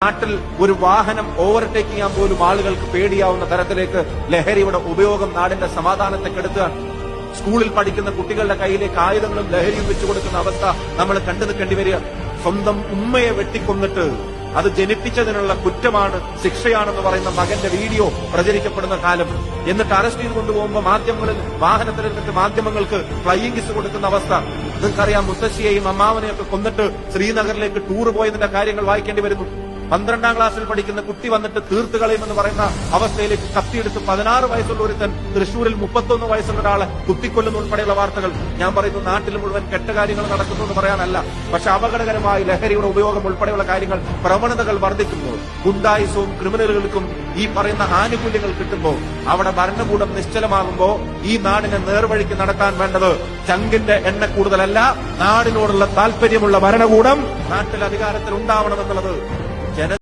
നാട്ടിൽ ഒരു വാഹനം ഓവർടേക്ക് ചെയ്യാൻ പോലും ആളുകൾക്ക് പേടിയാവുന്ന തരത്തിലേക്ക് ലഹരിയുടെ ഉപയോഗം നാടിന്റെ സമാധാനത്തെ കെടുത്തുകയാണ്. സ്കൂളിൽ പഠിക്കുന്ന കുട്ടികളുടെ കയ്യിലേക്ക് ആയുധങ്ങളും ലഹരിയും വെച്ചു കൊടുക്കുന്ന അവസ്ഥ നമ്മൾ കണ്ടു നിൽക്കേണ്ടി വരിക. സ്വന്തം ഉമ്മയെ വെട്ടിക്കൊന്നിട്ട് അത് ജനിപ്പിച്ചതിനുള്ള കുറ്റമാണ്, ശിക്ഷയാണെന്ന് പറയുന്ന മകന്റെ വീഡിയോ പ്രചരിക്കപ്പെടുന്ന കാലം. എന്നിട്ട് അറസ്റ്റ് ചെയ്ത് കൊണ്ടുപോകുമ്പോൾ മാധ്യമങ്ങളിൽ വാഹനത്തിലിരുന്നിട്ട് മാധ്യമങ്ങൾക്ക് ഫ്ലൈയിങ് കിസ് കൊടുക്കുന്ന അവസ്ഥ. നിങ്ങൾക്കറിയാം, മുത്തശ്ശിയെയും അമ്മാവനെയൊക്കെ കൊന്നിട്ട് ശ്രീനഗറിലേക്ക് ടൂർ പോയതിന്റെ കാര്യങ്ങൾ വായിക്കേണ്ടി വരുന്നു. 12ാം ക്ലാസ്സിൽ പഠിക്കുന്ന കുട്ടി വന്നിട്ട് തീർത്ത് കളയുമെന്ന് പറയുന്ന അവസ്ഥയിലേക്ക് കത്തിയെടുത്ത് 16 വയസ്സുള്ള ഒരുത്തൻ തൃശ്ശൂരിൽ 31 വയസ്സുള്ള ഒരാളെ കുത്തിക്കൊല്ലുന്ന ഉൾപ്പെടെയുള്ള വാർത്തകൾ. ഞാൻ പറയുന്നു, നാട്ടിൽ മുഴുവൻ കെട്ട കാര്യങ്ങൾ നടക്കുന്നു എന്ന് പറയാനല്ല, പക്ഷെ അപകടകരമായ ലഹരിയുടെ ഉപയോഗം ഉൾപ്പെടെയുള്ള കാര്യങ്ങൾ, പ്രവണതകൾ വർദ്ധിക്കുമ്പോൾ, ഗുണ്ടായിസവും ക്രിമിനലുകൾക്കും ഈ പറയുന്ന ആനുകൂല്യങ്ങൾ കിട്ടുമ്പോൾ, അവിടെ ഭരണകൂടം നിശ്ചലമാകുമ്പോൾ ഈ നാടിനെ നേർവഴിക്ക് നടത്താൻ വേണ്ടത് ചങ്കിന്റെ എണ്ണ കൂടുതലല്ല, നാടിനോടുള്ള താല്പര്യമുള്ള ഭരണകൂടം നാട്ടിൽ അധികാരത്തിൽ ഉണ്ടാവണമെന്നുള്ളത്